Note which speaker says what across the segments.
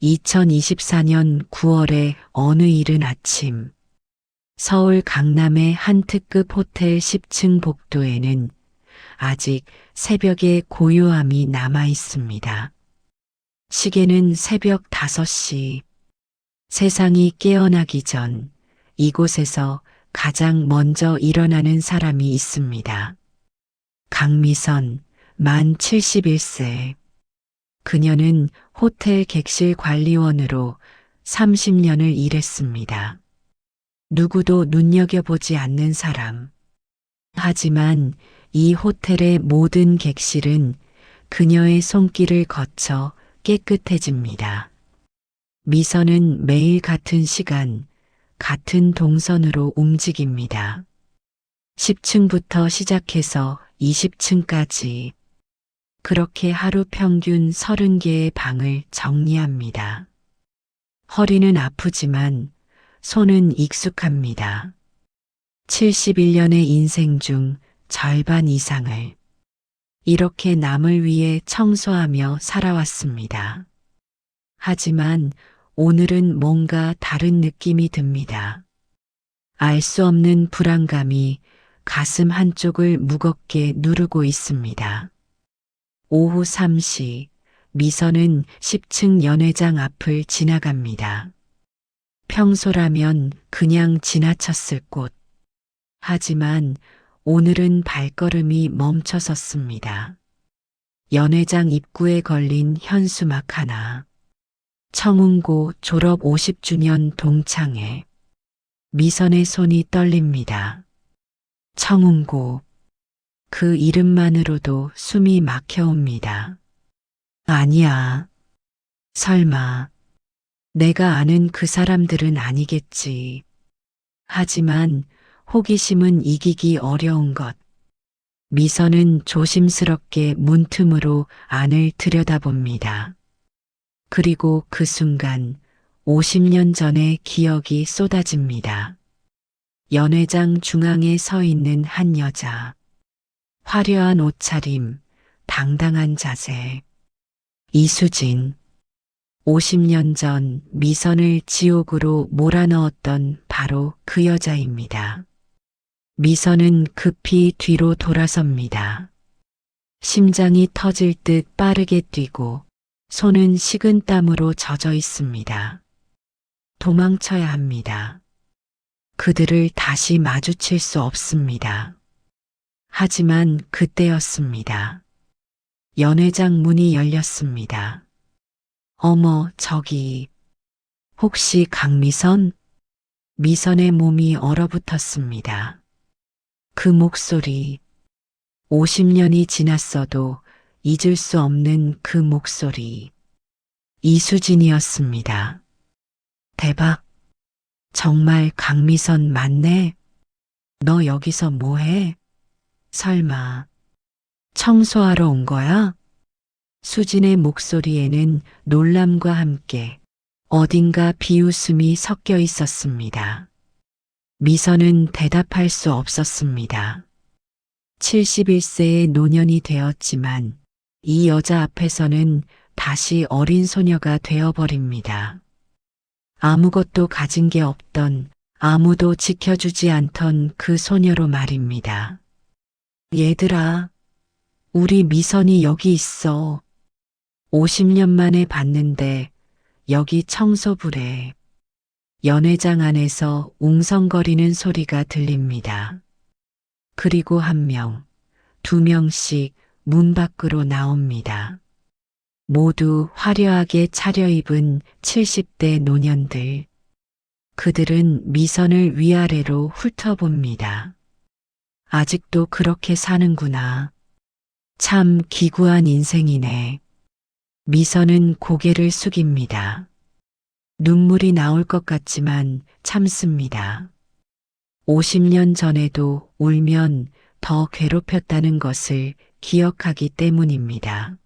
Speaker 1: 2024년 9월의 어느 이른 아침, 서울 강남의 한 특급 호텔 10층 복도에는 아직 새벽의 고요함이 남아 있습니다. 시계는 새벽 5시. 세상이 깨어나기 전 이곳에서 가장 먼저 일어나는 사람이 있습니다. 강미선, 만 71세. 그녀는 호텔 객실 관리원으로 30년을 일했습니다. 누구도 눈여겨보지 않는 사람. 하지만 이 호텔의 모든 객실은 그녀의 손길을 거쳐 깨끗해집니다. 미선은 매일 같은 시간, 같은 동선으로 움직입니다. 10층부터 시작해서 20층까지. 그렇게 하루 평균 30개의 방을 정리합니다. 허리는 아프지만 손은 익숙합니다. 71년의 인생 중 절반 이상을 이렇게 남을 위해 청소하며 살아왔습니다. 하지만 오늘은 뭔가 다른 느낌이 듭니다. 알 수 없는 불안감이 가슴 한쪽을 무겁게 누르고 있습니다. 오후 3시, 미선은 10층 연회장 앞을 지나갑니다. 평소라면 그냥 지나쳤을 곳. 하지만 오늘은 발걸음이 멈춰섰습니다. 연회장 입구에 걸린 현수막 하나. 청운고 졸업 50주년 동창회. 미선의 손이 떨립니다. 청운고. 그 이름만으로도 숨이 막혀옵니다. 아니야. 설마. 내가 아는 그 사람들은 아니겠지. 하지만 호기심은 이기기 어려운 것. 미선은 조심스럽게 문틈으로 안을 들여다봅니다. 그리고 그 순간 50년 전의 기억이 쏟아집니다. 연회장 중앙에 서 있는 한 여자. 화려한 옷차림, 당당한 자세. 이수진. 50년 전 미선을 지옥으로 몰아넣었던 바로 그 여자입니다. 미선은 급히 뒤로 돌아섭니다. 심장이 터질 듯 빠르게 뛰고 손은 식은땀으로 젖어 있습니다. 도망쳐야 합니다. 그들을 다시 마주칠 수 없습니다. 하지만 그때였습니다. 연회장 문이 열렸습니다. 어머, 저기. 혹시 강미선? 미선의 몸이 얼어붙었습니다. 그 목소리. 50년이 지났어도 잊을 수 없는 그 목소리. 이수진이었습니다. 대박. 정말 강미선 맞네? 너 여기서 뭐해? 설마 청소하러 온 거야? 수진의 목소리에는 놀람과 함께 어딘가 비웃음이 섞여 있었습니다. 미선은 대답할 수 없었습니다. 71세의 노년이 되었지만 이 여자 앞에서는 다시 어린 소녀가 되어버립니다. 아무것도 가진 게 없던, 아무도 지켜주지 않던 그 소녀로 말입니다. 얘들아, 우리 미선이 여기 있어. 50년 만에 봤는데 여기 청소부래. 연회장 안에서 웅성거리는 소리가 들립니다. 그리고 1명, 2명씩 문 밖으로 나옵니다. 모두 화려하게 차려입은 70대 노년들. 그들은 미선을 위아래로 훑어봅니다. 아직도 그렇게 사는구나. 참 기구한 인생이네. 미선은 고개를 숙입니다. 눈물이 나올 것 같지만 참습니다. 50년 전에도 울면 더 괴롭혔다는 것을 기억하기 때문입니다.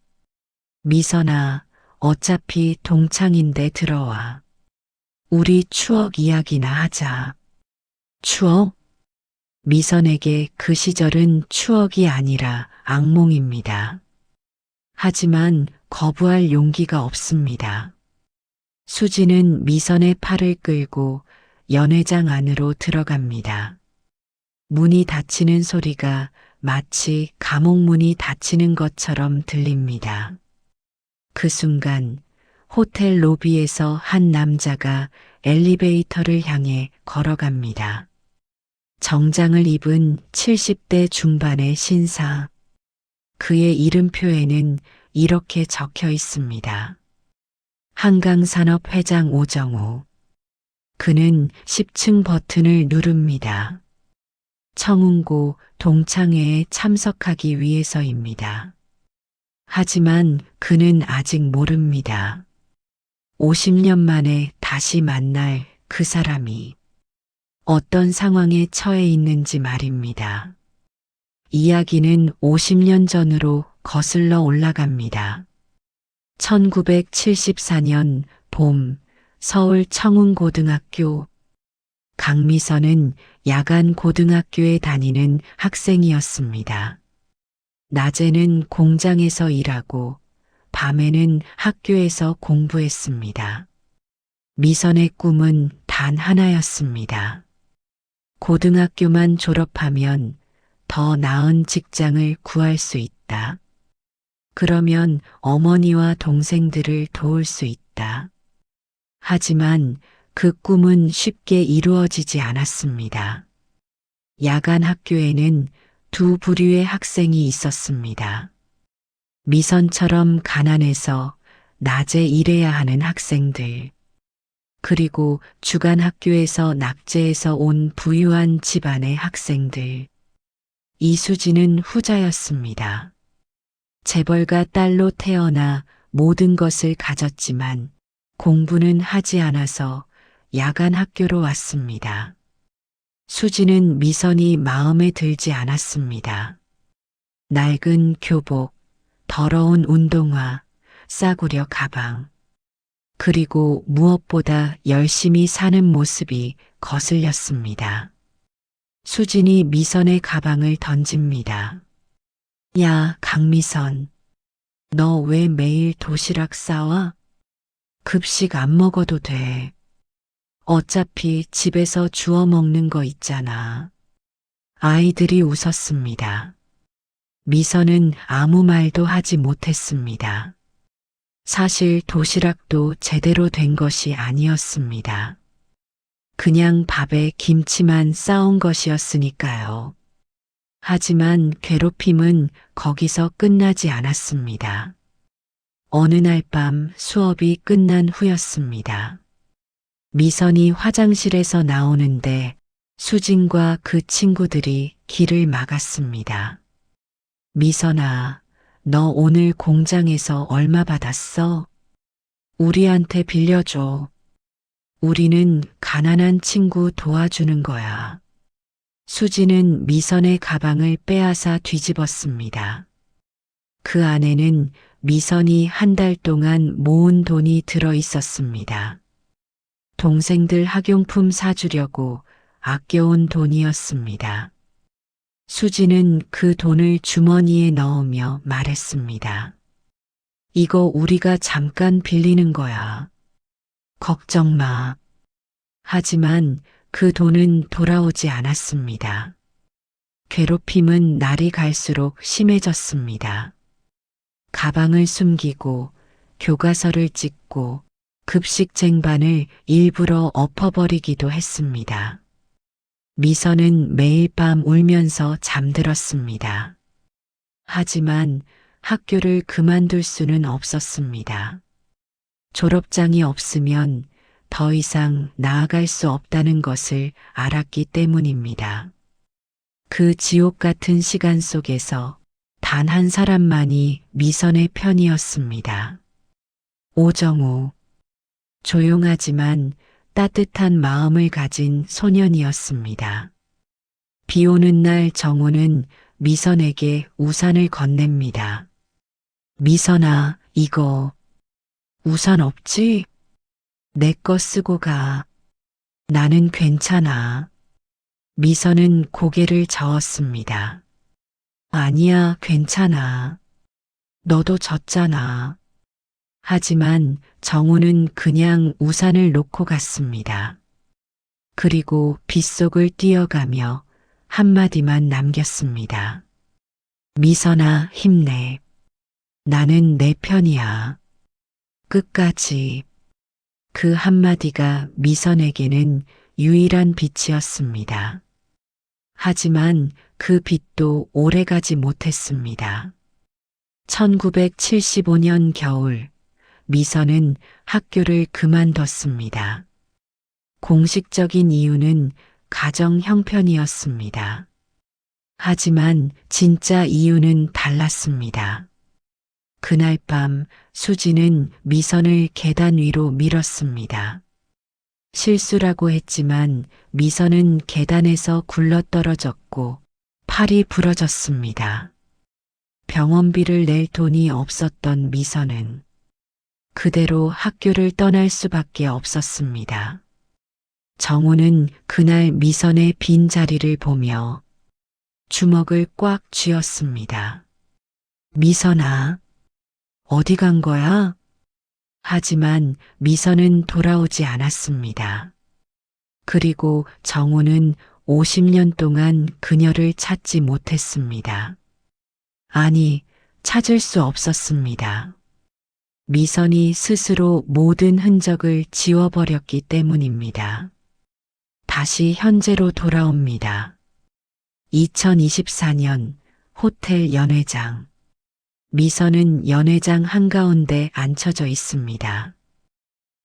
Speaker 1: 미선아, 어차피 동창인데 들어와. 우리 추억 이야기나 하자. 추억? 미선에게 그 시절은 추억이 아니라 악몽입니다. 하지만 거부할 용기가 없습니다. 수지는 미선의 팔을 끌고 연회장 안으로 들어갑니다. 문이 닫히는 소리가 마치 감옥문이 닫히는 것처럼 들립니다. 그 순간 호텔 로비에서 한 남자가 엘리베이터를 향해 걸어갑니다. 정장을 입은 70대 중반의 신사. 그의 이름표에는 이렇게 적혀 있습니다. 한강산업 회장 오정우. 그는 10층 버튼을 누릅니다. 청운고 동창회에 참석하기 위해서입니다. 하지만 그는 아직 모릅니다. 50년 만에 다시 만날 그 사람이 어떤 상황에 처해 있는지 말입니다. 이야기는 50년 전으로 거슬러 올라갑니다. 1974년 봄 서울 청운고등학교. 강미선은 야간 고등학교에 다니는 학생이었습니다. 낮에는 공장에서 일하고 밤에는 학교에서 공부했습니다. 미선의 꿈은 단 하나였습니다. 고등학교만 졸업하면 더 나은 직장을 구할 수 있다. 그러면 어머니와 동생들을 도울 수 있다. 하지만 그 꿈은 쉽게 이루어지지 않았습니다. 야간 학교에는 두 부류의 학생이 있었습니다. 미선처럼 가난해서 낮에 일해야 하는 학생들, 그리고 주간 학교에서 낙제해서 온 부유한 집안의 학생들. 이수지는 후자였습니다. 재벌가 딸로 태어나 모든 것을 가졌지만 공부는 하지 않아서 야간 학교로 왔습니다. 수지는 미선이 마음에 들지 않았습니다. 낡은 교복, 더러운 운동화, 싸구려 가방, 그리고 무엇보다 열심히 사는 모습이 거슬렸습니다. 수진이 미선의 가방을 던집니다. 야, 강미선. 너 왜 매일 도시락 싸와? 급식 안 먹어도 돼. 어차피 집에서 주워 먹는 거 있잖아. 아이들이 웃었습니다. 미선은 아무 말도 하지 못했습니다. 사실 도시락도 제대로 된 것이 아니었습니다. 그냥 밥에 김치만 싸온 것이었으니까요. 하지만 괴롭힘은 거기서 끝나지 않았습니다. 어느 날 밤 수업이 끝난 후였습니다. 미선이 화장실에서 나오는데 수진과 그 친구들이 길을 막았습니다. 미선아, 너 오늘 공장에서 얼마 받았어? 우리한테 빌려줘. 우리는 가난한 친구 도와주는 거야. 수지는 미선의 가방을 빼앗아 뒤집었습니다. 그 안에는 미선이 한 달 동안 모은 돈이 들어 있었습니다. 동생들 학용품 사주려고 아껴온 돈이었습니다. 수지는 그 돈을 주머니에 넣으며 말했습니다. 이거 우리가 잠깐 빌리는 거야. 걱정 마. 하지만 그 돈은 돌아오지 않았습니다. 괴롭힘은 날이 갈수록 심해졌습니다. 가방을 숨기고 교과서를 찍고 급식 쟁반을 일부러 엎어버리기도 했습니다. 미선은 매일 밤 울면서 잠들었습니다. 하지만 학교를 그만둘 수는 없었습니다. 졸업장이 없으면 더 이상 나아갈 수 없다는 것을 알았기 때문입니다. 그 지옥 같은 시간 속에서 단 한 사람만이 미선의 편이었습니다. 오정우. 조용하지만 따뜻한 마음을 가진 소년이었습니다. 비 오는 날 정우는 미선에게 우산을 건넵니다. 미선아, 이거 우산 없지? 내 거 쓰고 가. 나는 괜찮아. 미선은 고개를 저었습니다. 아니야, 괜찮아. 너도 졌잖아. 하지만 정우는 그냥 우산을 놓고 갔습니다. 그리고 빗속을 뛰어가며 한마디만 남겼습니다. 미선아, 힘내. 나는 내 편이야. 끝까지. 그 한마디가 미선에게는 유일한 빛이었습니다. 하지만 그 빛도 오래가지 못했습니다. 1975년 겨울, 미선은 학교를 그만뒀습니다. 공식적인 이유는 가정 형편이었습니다. 하지만 진짜 이유는 달랐습니다. 그날 밤 수지는 미선을 계단 위로 밀었습니다. 실수라고 했지만 미선은 계단에서 굴러떨어졌고 팔이 부러졌습니다. 병원비를 낼 돈이 없었던 미선은 그대로 학교를 떠날 수밖에 없었습니다. 정우는 그날 미선의 빈 자리를 보며 주먹을 꽉 쥐었습니다. 미선아, 어디 간 거야? 하지만 미선은 돌아오지 않았습니다. 그리고 정우는 50년 동안 그녀를 찾지 못했습니다. 아니, 찾을 수 없었습니다. 미선이 스스로 모든 흔적을 지워버렸기 때문입니다. 다시 현재로 돌아옵니다. 2024년 호텔 연회장. 미선은 연회장 한가운데 앉혀져 있습니다.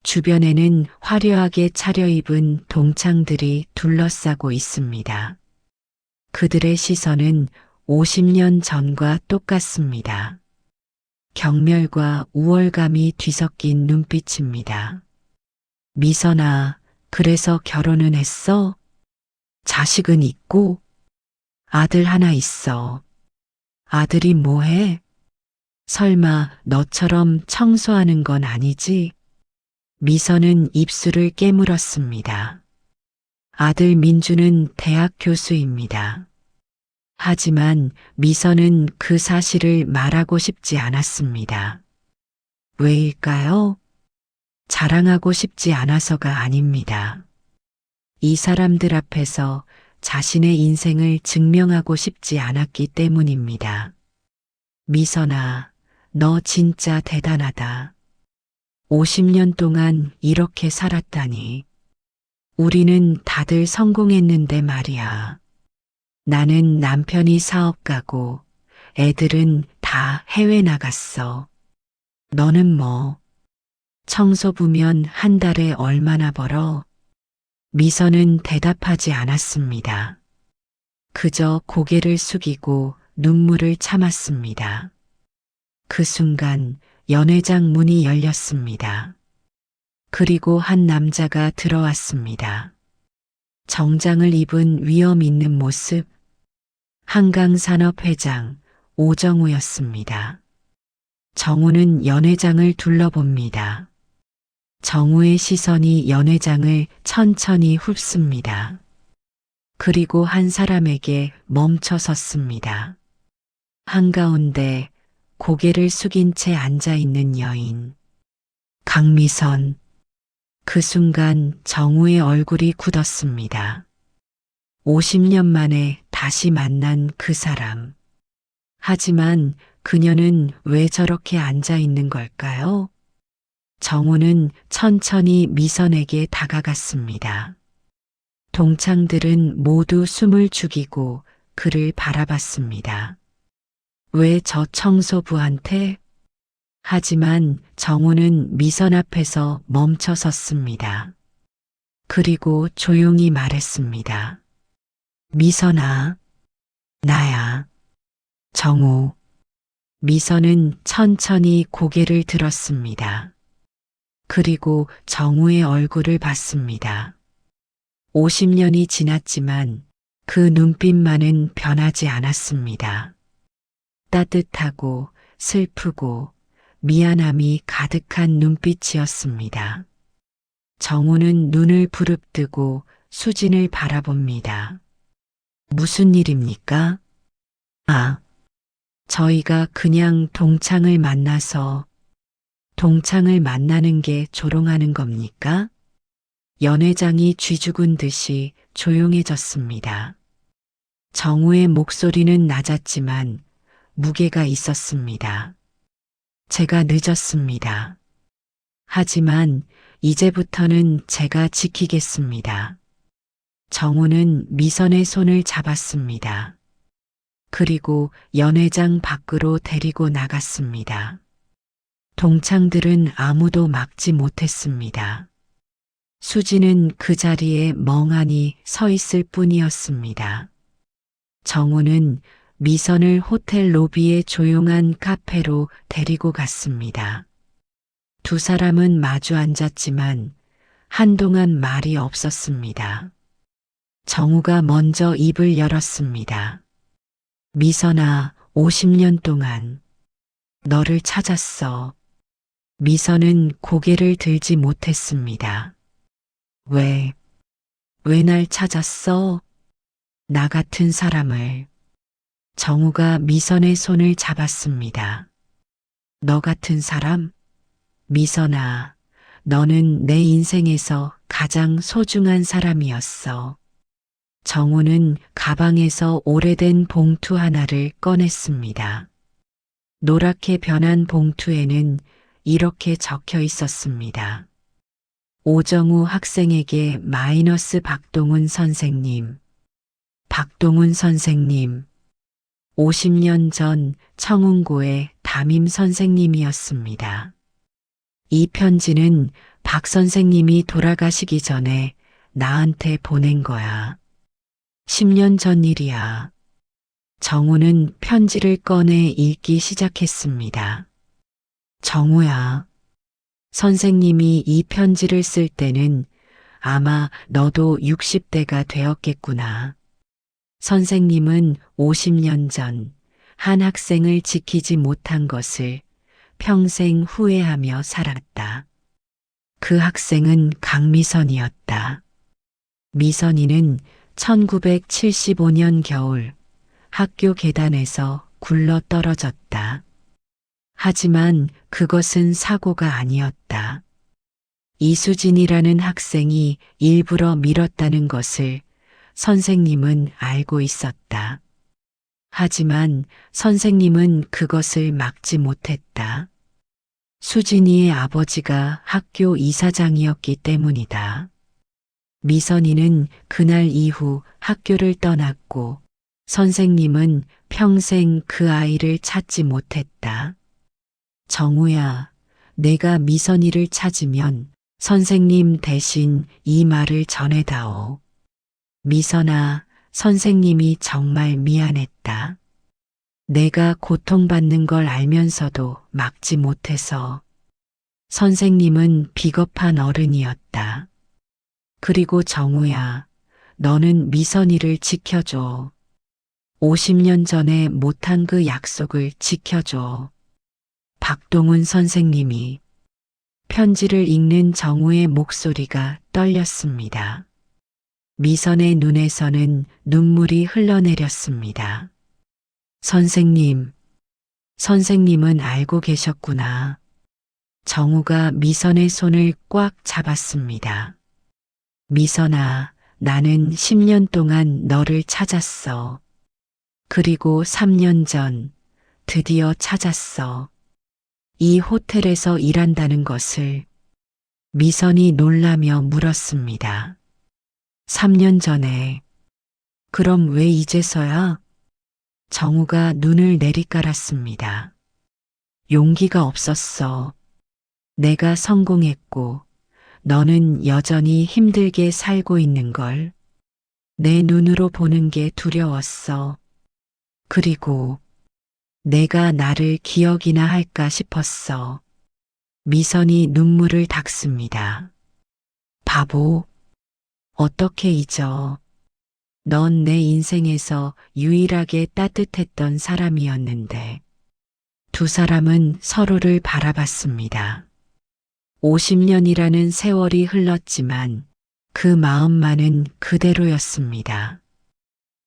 Speaker 1: 주변에는 화려하게 차려입은 동창들이 둘러싸고 있습니다. 그들의 시선은 50년 전과 똑같습니다. 경멸과 우월감이 뒤섞인 눈빛입니다. 미선아, 그래서 결혼은 했어? 자식은 있고? 아들 하나 있어. 아들이 뭐해? 설마 너처럼 청소하는 건 아니지? 미선은 입술을 깨물었습니다. 아들 민주는 대학 교수입니다. 하지만 미선은 그 사실을 말하고 싶지 않았습니다. 왜일까요? 자랑하고 싶지 않아서가 아닙니다. 이 사람들 앞에서 자신의 인생을 증명하고 싶지 않았기 때문입니다. 미선아, 너 진짜 대단하다. 50년 동안 이렇게 살았다니. 우리는 다들 성공했는데 말이야. 나는 남편이 사업가고 애들은 다 해외 나갔어. 너는 뭐? 청소부면 한 달에 얼마나 벌어? 미선은 대답하지 않았습니다. 그저 고개를 숙이고 눈물을 참았습니다. 그 순간 연회장 문이 열렸습니다. 그리고 한 남자가 들어왔습니다. 정장을 입은 위엄 있는 모습, 한강산업회장 오정우였습니다. 정우는 연회장을 둘러봅니다. 정우의 시선이 연회장을 천천히 훑습니다. 그리고 한 사람에게 멈춰 섰습니다. 한가운데 고개를 숙인 채 앉아 있는 여인. 강미선. 그 순간 정우의 얼굴이 굳었습니다. 50년 만에 다시 만난 그 사람. 하지만 그녀는 왜 저렇게 앉아 있는 걸까요? 정우는 천천히 미선에게 다가갔습니다. 동창들은 모두 숨을 죽이고 그를 바라봤습니다. 왜 저 청소부한테? 하지만 정우는 미선 앞에서 멈춰 섰습니다. 그리고 조용히 말했습니다. 미선아, 나야. 정우. 미선은 천천히 고개를 들었습니다. 그리고 정우의 얼굴을 봤습니다. 50년이 지났지만 그 눈빛만은 변하지 않았습니다. 따뜻하고 슬프고 미안함이 가득한 눈빛이었습니다. 정우는 눈을 부릅뜨고 수진을 바라봅니다. 무슨 일입니까? 아, 저희가 그냥 동창을 만나서. 동창을 만나는 게 조롱하는 겁니까? 연회장이 쥐죽은 듯이 조용해졌습니다. 정우의 목소리는 낮았지만 무게가 있었습니다. 제가 늦었습니다. 하지만 이제부터는 제가 지키겠습니다. 정우는 미선의 손을 잡았습니다. 그리고 연회장 밖으로 데리고 나갔습니다. 동창들은 아무도 막지 못했습니다. 수지는 그 자리에 멍하니 서 있을 뿐이었습니다. 정우는 미선을 호텔 로비의 조용한 카페로 데리고 갔습니다. 두 사람은 마주 앉았지만 한동안 말이 없었습니다. 정우가 먼저 입을 열었습니다. 미선아, 50년 동안 너를 찾았어. 미선은 고개를 들지 못했습니다. 왜 날 찾았어? 나 같은 사람을. 정우가 미선의 손을 잡았습니다. 너 같은 사람? 미선아, 너는 내 인생에서 가장 소중한 사람이었어. 정우는 가방에서 오래된 봉투 하나를 꺼냈습니다. 노랗게 변한 봉투에는 이렇게 적혀 있었습니다. 오정우 학생에게 마이너스 박동훈 선생님. 박동훈 선생님. 50년 전 청운고의 담임 선생님이었습니다. 이 편지는 박 선생님이 돌아가시기 전에 나한테 보낸 거야. 10년 전 일이야. 정우는 편지를 꺼내 읽기 시작했습니다. 정우야. 선생님이 이 편지를 쓸 때는 아마 너도 60대가 되었겠구나. 선생님은 50년 전 한 학생을 지키지 못한 것을 평생 후회하며 살았다. 그 학생은 강미선이었다. 미선이는 1975년 겨울 학교 계단에서 굴러 떨어졌다. 하지만 그것은 사고가 아니었다. 이수진이라는 학생이 일부러 밀었다는 것을 선생님은 알고 있었다. 하지만 선생님은 그것을 막지 못했다. 수진이의 아버지가 학교 이사장이었기 때문이다. 미선이는 그날 이후 학교를 떠났고 선생님은 평생 그 아이를 찾지 못했다. 정우야, 내가 미선이를 찾으면 선생님 대신 이 말을 전해다오. 미선아, 선생님이 정말 미안했다. 내가 고통받는 걸 알면서도 막지 못해서. 선생님은 비겁한 어른이었다. 그리고 정우야, 너는 미선이를 지켜줘. 50년 전에 못한 그 약속을 지켜줘. 박동훈 선생님이. 편지를 읽는 정우의 목소리가 떨렸습니다. 미선의 눈에서는 눈물이 흘러내렸습니다. 선생님은 알고 계셨구나. 정우가 미선의 손을 꽉 잡았습니다. 미선아, 나는 10년 동안 너를 찾았어. 그리고 3년 전 드디어 찾았어. 이 호텔에서 일한다는 것을. 미선이 놀라며 물었습니다. 3년 전에. 그럼 왜 이제서야? 정우가 눈을 내리깔았습니다. 용기가 없었어. 내가 성공했고 너는 여전히 힘들게 살고 있는 걸 내 눈으로 보는 게 두려웠어. 그리고 내가 나를 기억이나 할까 싶었어. 미선이 눈물을 닦습니다. 바보. 어떻게 잊어. 넌 내 인생에서 유일하게 따뜻했던 사람이었는데. 두 사람은 서로를 바라봤습니다. 50년이라는 세월이 흘렀지만 그 마음만은 그대로였습니다.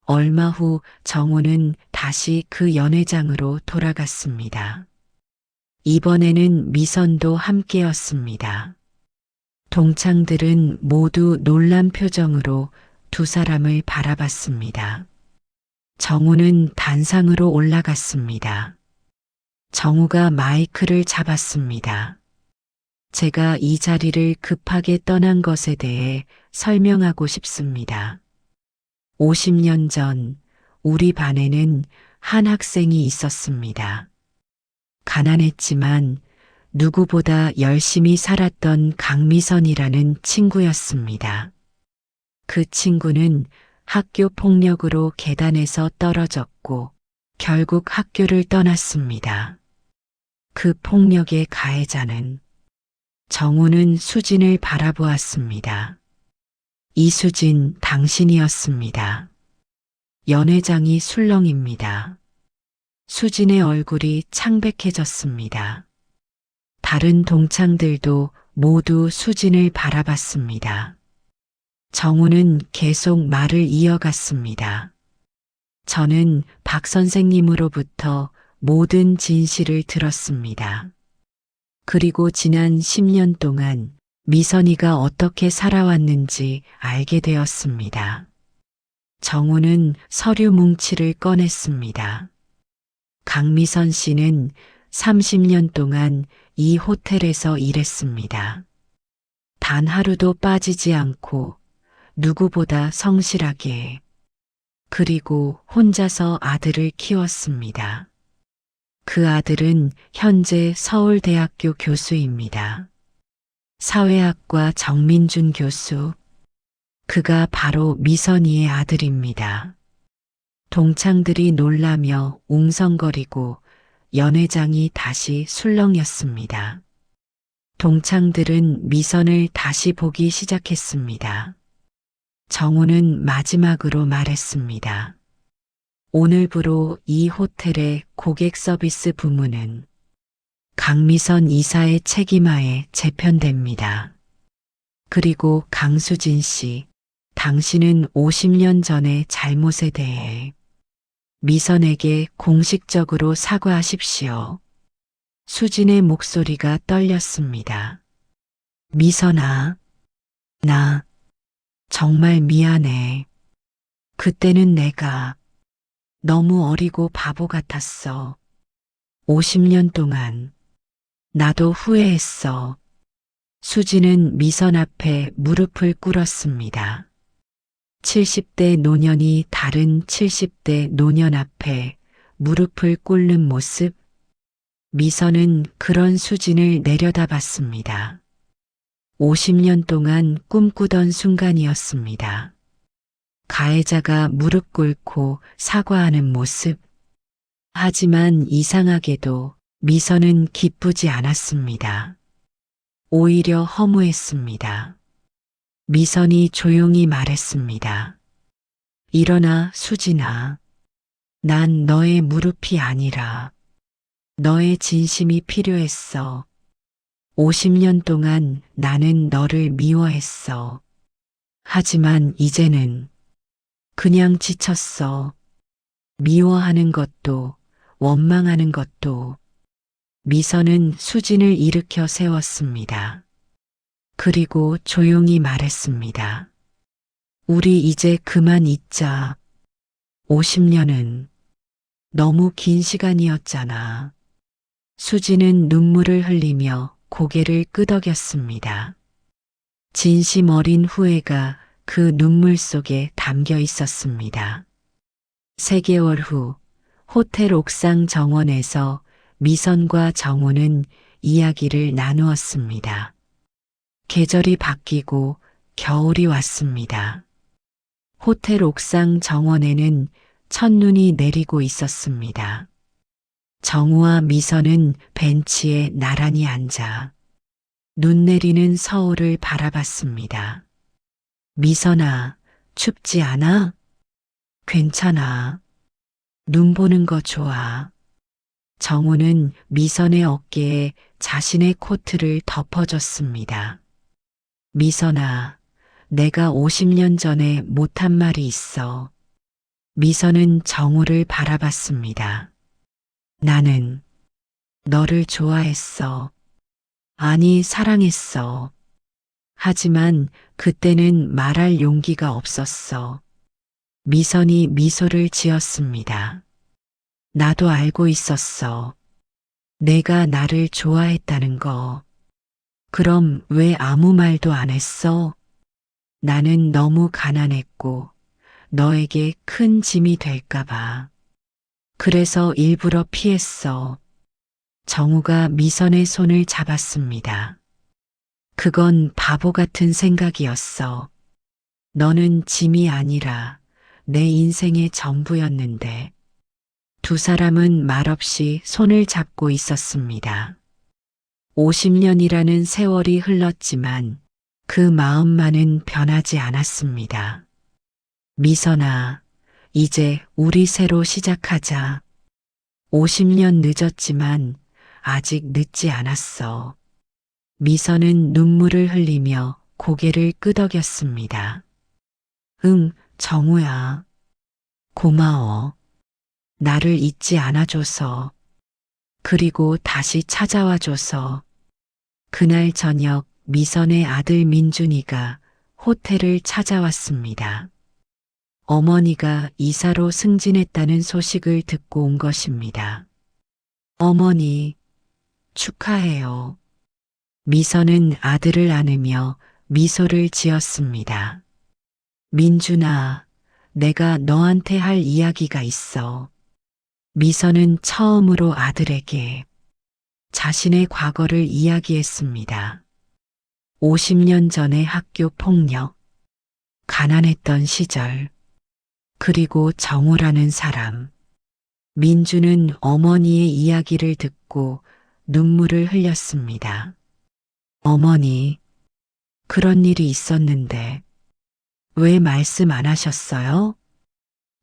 Speaker 1: 얼마 후 정우는 다시 그 연회장으로 돌아갔습니다. 이번에는 미선도 함께였습니다. 동창들은 모두 놀란 표정으로 두 사람을 바라봤습니다. 정우는 단상으로 올라갔습니다. 정우가 마이크를 잡았습니다. 제가 이 자리를 급하게 떠난 것에 대해 설명하고 싶습니다. 50년 전 우리 반에는 한 학생이 있었습니다. 가난했지만 누구보다 열심히 살았던 강미선이라는 친구였습니다. 그 친구는 학교 폭력으로 계단에서 떨어졌고 결국 학교를 떠났습니다. 그 폭력의 가해자는 정우는 수진을 바라보았습니다. 이수진, 당신이었습니다. 연회장이 술렁입니다. 수진의 얼굴이 창백해졌습니다. 다른 동창들도 모두 수진을 바라봤습니다. 정우는 계속 말을 이어갔습니다. 저는 박 선생님으로부터 모든 진실을 들었습니다. 그리고 지난 10년 동안 미선이가 어떻게 살아왔는지 알게 되었습니다. 정우는 서류 뭉치를 꺼냈습니다. 강미선 씨는 30년 동안 이 호텔에서 일했습니다. 단 하루도 빠지지 않고 누구보다 성실하게, 그리고 혼자서 아들을 키웠습니다. 그 아들은 현재 서울대학교 교수입니다. 사회학과 정민준 교수. 그가 바로 미선이의 아들입니다. 동창들이 놀라며 웅성거리고 연회장이 다시 술렁였습니다. 동창들은 미선을 다시 보기 시작했습니다. 정우는 마지막으로 말했습니다. 오늘부로 이 호텔의 고객 서비스 부문은 강미선 이사의 책임하에 재편됩니다. 그리고 강수진 씨, 당신은 50년 전의 잘못에 대해 미선에게 공식적으로 사과하십시오. 수진의 목소리가 떨렸습니다. 미선아, 나 정말 미안해. 그때는 내가 너무 어리고 바보 같았어. 50년 동안 나도 후회했어. 수진은 미선 앞에 무릎을 꿇었습니다. 70대 노년이 다른 70대 노년 앞에 무릎을 꿇는 모습. 미선은 그런 수진을 내려다봤습니다. 50년 동안 꿈꾸던 순간이었습니다. 가해자가 무릎 꿇고 사과하는 모습. 하지만 이상하게도 미선은 기쁘지 않았습니다. 오히려 허무했습니다. 미선이 조용히 말했습니다. 일어나, 수진아. 난 너의 무릎이 아니라 너의 진심이 필요했어. 50년 동안 나는 너를 미워했어. 하지만 이제는 그냥 지쳤어. 미워하는 것도 원망하는 것도. 미선은 수진을 일으켜 세웠습니다. 그리고 조용히 말했습니다. 우리 이제 그만 잊자. 50년은 너무 긴 시간이었잖아. 수진은 눈물을 흘리며 고개를 끄덕였습니다. 진심 어린 후회가 그 눈물 속에 담겨 있었습니다. 3개월 후 호텔 옥상 정원에서 미선과 정우는 이야기를 나누었습니다. 계절이 바뀌고 겨울이 왔습니다. 호텔 옥상 정원에는 첫눈이 내리고 있었습니다. 정우와 미선은 벤치에 나란히 앉아 눈 내리는 서울을 바라봤습니다. 미선아, 춥지 않아? 괜찮아. 눈 보는 거 좋아. 정우는 미선의 어깨에 자신의 코트를 덮어줬습니다. 미선아, 내가 50년 전에 못한 말이 있어. 미선은 정우를 바라봤습니다. 나는 너를 좋아했어. 아니, 사랑했어. 하지만 그때는 말할 용기가 없었어. 미선이 미소를 지었습니다. 나도 알고 있었어. 내가 나를 좋아했다는 거. 그럼 왜 아무 말도 안 했어? 나는 너무 가난했고 너에게 큰 짐이 될까봐. 그래서 일부러 피했어. 정우가 미선의 손을 잡았습니다. 그건 바보 같은 생각이었어. 너는 짐이 아니라 내 인생의 전부였는데. 두 사람은 말없이 손을 잡고 있었습니다. 50년이라는 세월이 흘렀지만 그 마음만은 변하지 않았습니다. 미선아, 이제 우리 새로 시작하자. 50년 늦었지만 아직 늦지 않았어. 미선은 눈물을 흘리며 고개를 끄덕였습니다. 응, 정우야. 고마워. 나를 잊지 않아줘서. 그리고 다시 찾아와줘서. 그날 저녁 미선의 아들 민준이가 호텔을 찾아왔습니다. 어머니가 이사로 승진했다는 소식을 듣고 온 것입니다. 어머니, 축하해요. 미선은 아들을 안으며 미소를 지었습니다. 민준아, 내가 너한테 할 이야기가 있어. 미선은 처음으로 아들에게 자신의 과거를 이야기했습니다. 50년 전의 학교 폭력, 가난했던 시절, 그리고 정우라는 사람. 민주는 어머니의 이야기를 듣고 눈물을 흘렸습니다. 어머니, 그런 일이 있었는데 왜 말씀 안 하셨어요?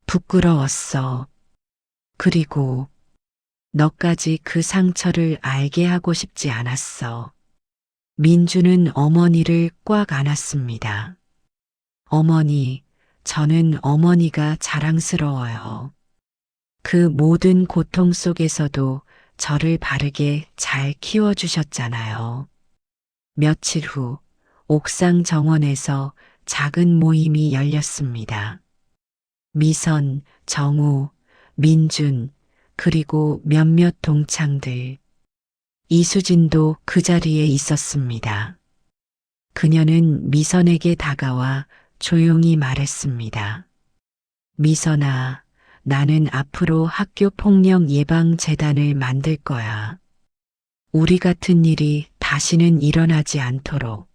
Speaker 1: 부끄러웠어. 그리고 너까지 그 상처를 알게 하고 싶지 않았어. 민주는 어머니를 꽉 안았습니다. 어머니, 저는 어머니가 자랑스러워요. 그 모든 고통 속에서도 저를 바르게 잘 키워주셨잖아요. 며칠 후 옥상 정원에서 작은 모임이 열렸습니다. 미선, 정우, 민준, 그리고 몇몇 동창들. 이수진도 그 자리에 있었습니다. 그녀는 미선에게 다가와 조용히 말했습니다. 미선아, 나는 앞으로 학교 폭력 예방 재단을 만들 거야. 우리 같은 일이 다시는 일어나지 않도록.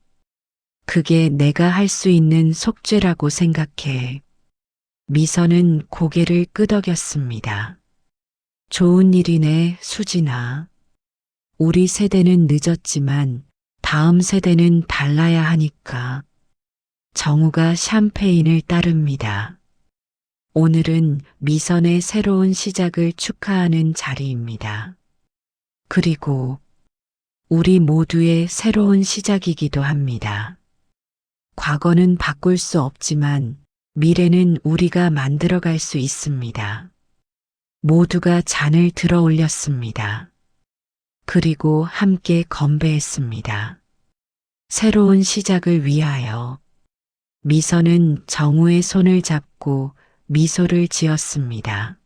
Speaker 1: 그게 내가 할 수 있는 속죄라고 생각해. 미선은 고개를 끄덕였습니다. 좋은 일이네, 수진아. 우리 세대는 늦었지만 다음 세대는 달라야 하니까. 정우가 샴페인을 따릅니다. 오늘은 미선의 새로운 시작을 축하하는 자리입니다. 그리고 우리 모두의 새로운 시작이기도 합니다. 과거는 바꿀 수 없지만 미래는 우리가 만들어갈 수 있습니다. 모두가 잔을 들어 올렸습니다. 그리고 함께 건배했습니다. 새로운 시작을 위하여. 미선은 정우의 손을 잡고 미소를 지었습니다.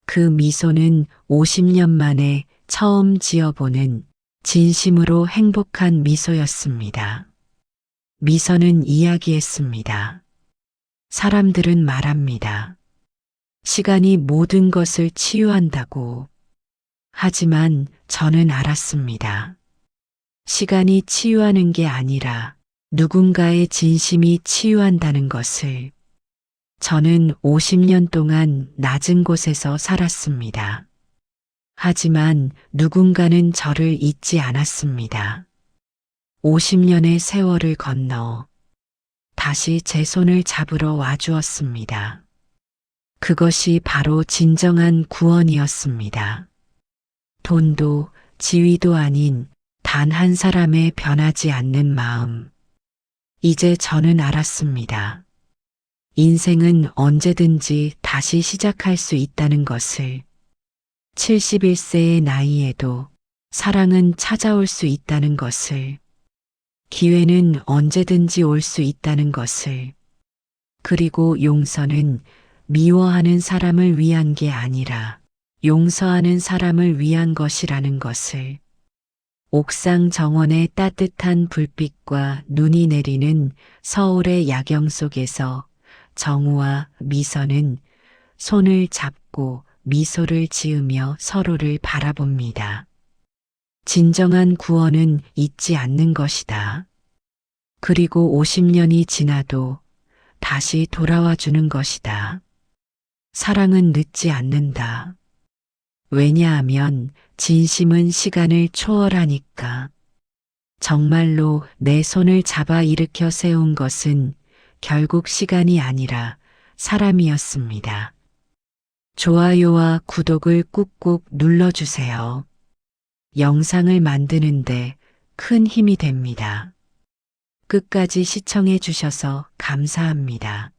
Speaker 1: 그 미소는 50년 만에 처음 지어보는 진심으로 행복한 미소였습니다. 미선은 이야기했습니다. 사람들은 말합니다. 시간이 모든 것을 치유한다고. 하지만 저는 알았습니다. 시간이 치유하는 게 아니라 누군가의 진심이 치유한다는 것을. 저는 50년 동안 낮은 곳에서 살았습니다. 하지만 누군가는 저를 잊지 않았습니다. 50년의 세월을 건너 다시 제 손을 잡으러 와주었습니다. 그것이 바로 진정한 구원이었습니다. 돈도 지위도 아닌 단 한 사람의 변하지 않는 마음. 이제 저는 알았습니다. 인생은 언제든지 다시 시작할 수 있다는 것을. 71세의 나이에도 사랑은 찾아올 수 있다는 것을, 기회는 언제든지 올 수 있다는 것을, 그리고 용서는 미워하는 사람을 위한 게 아니라 용서하는 사람을 위한 것이라는 것을, 옥상 정원의 따뜻한 불빛과 눈이 내리는 서울의 야경 속에서 정우와 미선은 손을 잡고 미소를 지으며 서로를 바라봅니다. 진정한 구원은 잊지 않는 것이다. 그리고 50년이 지나도 다시 돌아와 주는 것이다. 사랑은 늦지 않는다. 왜냐하면 진심은 시간을 초월하니까. 정말로 내 손을 잡아 일으켜 세운 것은 결국 시간이 아니라 사람이었습니다. 좋아요와 구독을 꾹꾹 눌러주세요. 영상을 만드는데 큰 힘이 됩니다. 끝까지 시청해 주셔서 감사합니다.